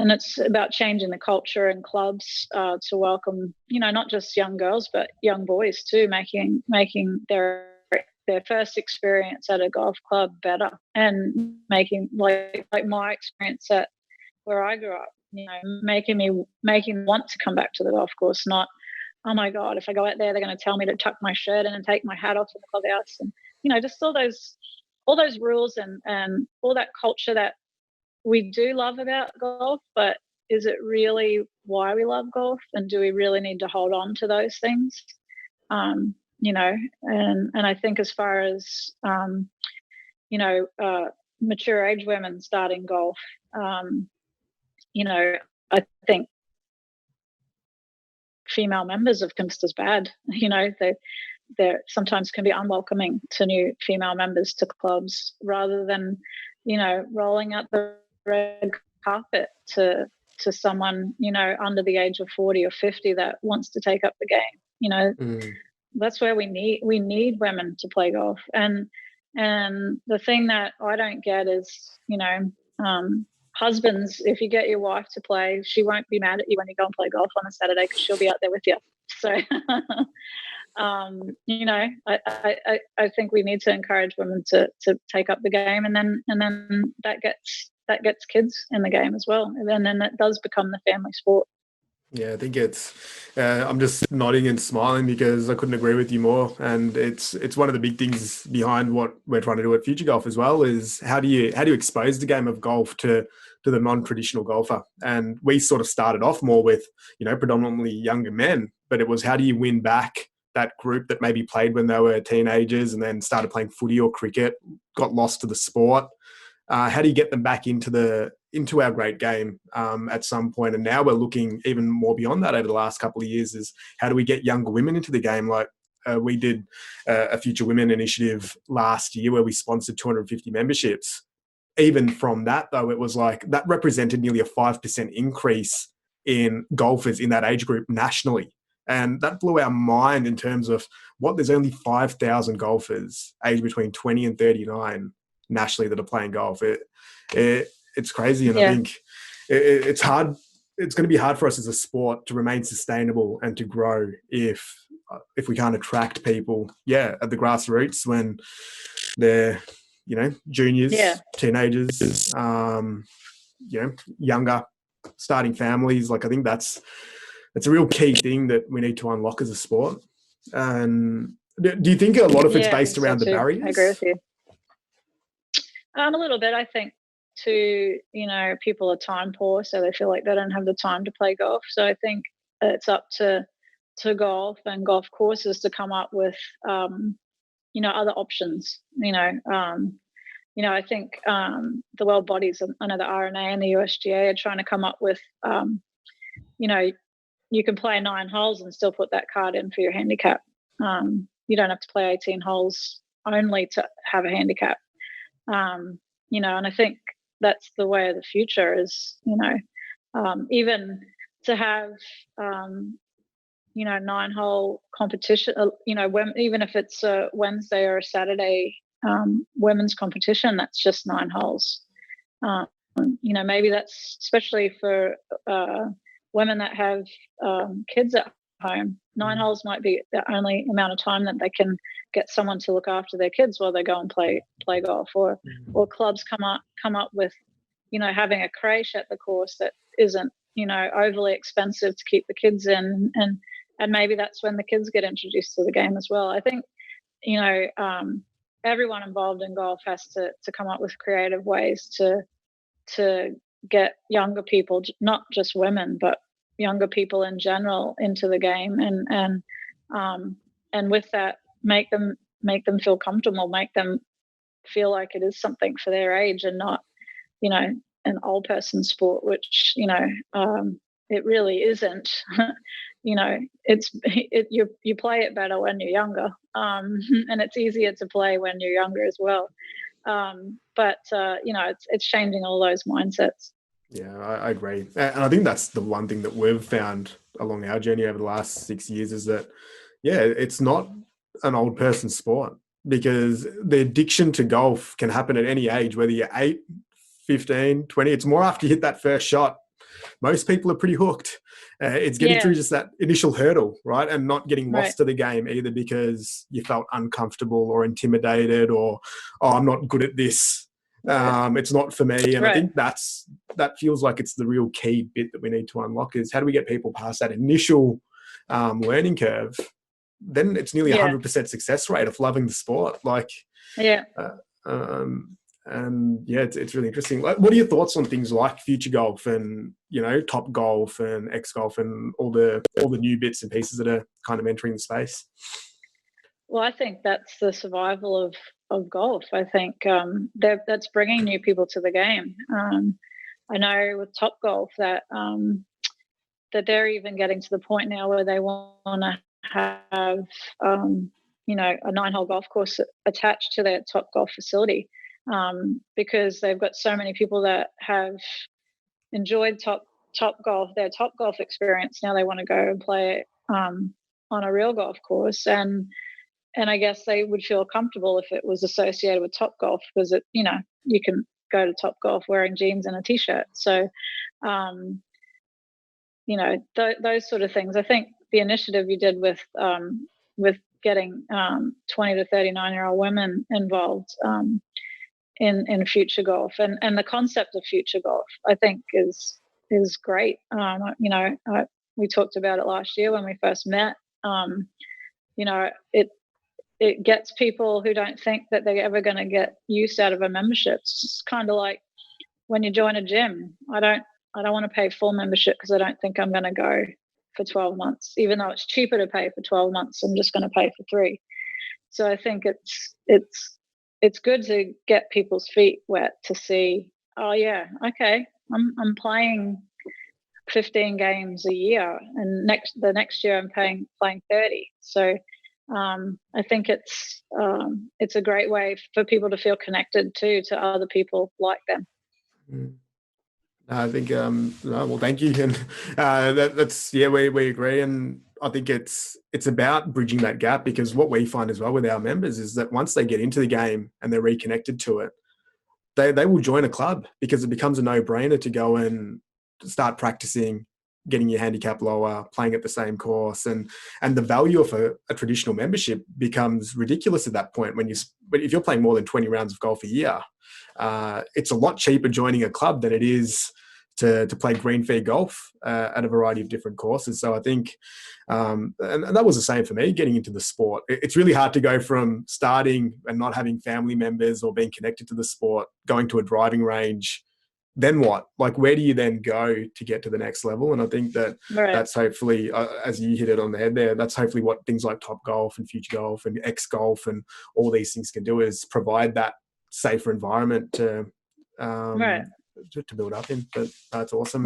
it's about changing the culture in clubs to welcome, not just young girls but young boys too, making their first experience at a golf club better, and making like my experience at where I grew up, making them want to come back to the golf course, not, oh my God, if I go out there, they're going to tell me to tuck my shirt in and take my hat off in the clubhouse, and just all those rules and all that culture that we do love about golf. But is it really why we love golf, and do we really need to hold on to those things? And I think as far as mature age women starting golf, I think female members of just as bad. They sometimes can be unwelcoming to new female members to clubs, rather than rolling out the red carpet to someone under the age of 40 or 50 that wants to take up the game. That's where we need women to play golf. And the thing that I don't get is husbands, if you get your wife to play, she won't be mad at you when you go and play golf on a Saturday, because she'll be out there with you. So I think we need to encourage women to take up the game, and then that gets kids in the game as well, and then it does become the family sport. Yeah, I think it's. I'm just nodding and smiling because I couldn't agree with you more. And it's one of the big things behind what we're trying to do at Future Golf as well, is how do you expose the game of golf to the non-traditional golfer? And we sort of started off more with predominantly younger men, but it was, how do you win back that group that maybe played when they were teenagers and then started playing footy or cricket, got lost to the sport? How do you get them back into our great game at some point? And now we're looking even more beyond that over the last couple of years, is how do we get younger women into the game? Like we did a Future Women initiative last year where we sponsored 250 memberships. Even from that, though, it was like that represented nearly a 5% increase in golfers in that age group nationally. And that blew our mind in terms of there's only 5,000 golfers aged between 20 and 39 nationally that are playing golf. It's crazy. And I think it's hard. It's going to be hard for us as a sport to remain sustainable and to grow if we can't attract people, at the grassroots when they're, juniors, teenagers, younger, starting families. Like, I think that's a real key thing that we need to unlock as a sport. And do you think a lot of it's based around the barriers? I agree with you. A little bit, I think. People are time poor, so they feel like they don't have the time to play golf. So I think it's up to golf and golf courses to come up with other options. I think the world bodies, I know the RNA and the USGA are trying to come up with you can play 9 holes and still put that card in for your handicap. You don't have to play 18 holes only to have a handicap. And I think that's the way of the future is, even to have, 9-hole competition, even if it's a Wednesday or a Saturday women's competition, that's just 9 holes. Maybe that's especially for women that have kids at home. 9 holes might be the only amount of time that they can get someone to look after their kids while they go and play golf, or clubs come up with having a creche at the course that isn't overly expensive to keep the kids in, and maybe that's when the kids get introduced to the game as well. I think everyone involved in golf has to come up with creative ways to get younger people, not just women but younger people in general, into the game, and with that make them feel comfortable, make them feel like it is something for their age and not an old person sport, which it really isn't. You play it better when you're younger, and it's easier to play when you're younger as well. But it's changing all those mindsets. Yeah, I agree. And I think that's the one thing that we've found along our journey over the last 6 years is that, it's not an old person sport, because the addiction to golf can happen at any age, whether you're 8, 15, 20. It's more after you hit that first shot most people are pretty hooked. It's getting Yeah. through just that initial hurdle, right? And not getting Right. lost to the game either because you felt uncomfortable or intimidated or, oh, I'm not good at this. It's not for me. And I think that feels like it's the real key bit that we need to unlock is how do we get people past that initial learning curve? Then it's nearly 100% success rate of loving the sport. Like, and yeah, it's really interesting. Like, what are your thoughts on things like future golf and, you know, Top Golf and X Golf and all the new bits and pieces that are kind of entering the space? Well, I think that's the survival of golf. I think that's bringing new people to the game. I know with Top Golf that that they're even getting to the point now where they want to have you know, a 9-hole golf course attached to their Top Golf facility, because they've got so many people that have enjoyed Top Golf, their Top Golf experience. Now they want to go and play it on a real golf course, and I guess they would feel comfortable if it was associated with Top Golf because it, you know, you can go to Top Golf wearing jeans and a t-shirt. So, you know, those sort of things. I think the initiative you did with getting 20 to 39-year-old women involved in future golf and the concept of future golf, I think is great. You know, we talked about it last year when we first met. You know, it gets people who don't think that they're ever going to get use out of a membership. It's kind of like when you join a gym. I don't want to pay full membership because I don't think I'm going to go for 12 months, even though it's cheaper to pay for 12 months. I'm just going to pay for 3. So I think it's good to get people's feet wet to see, oh yeah, okay, I'm playing 15 games a year, and the next year I'm playing 30. So I think it's a great way for people to feel connected to other people like them. I think, well, thank you. And that's, yeah, we agree. And I think it's about bridging that gap, because what we find as well with our members is that once they get into the game and they're reconnected to it, they will join a club because it becomes a no-brainer to go and start practicing, getting your handicap lower, playing at the same course, and the value of a traditional membership becomes ridiculous at that point. If you're playing more than 20 rounds of golf a year, it's a lot cheaper joining a club than it is to play green fee golf at a variety of different courses. So I think, and that was the same for me getting into the sport. It's really hard to go from starting and not having family members or being connected to the sport, going to a driving range. Then what? Like, where do you then go to get to the next level? And I think that's hopefully, as you hit it on the head there, that's hopefully what things like Top Golf and Future Golf and X Golf and all these things can do, is provide that safer environment to build up in. But that's awesome.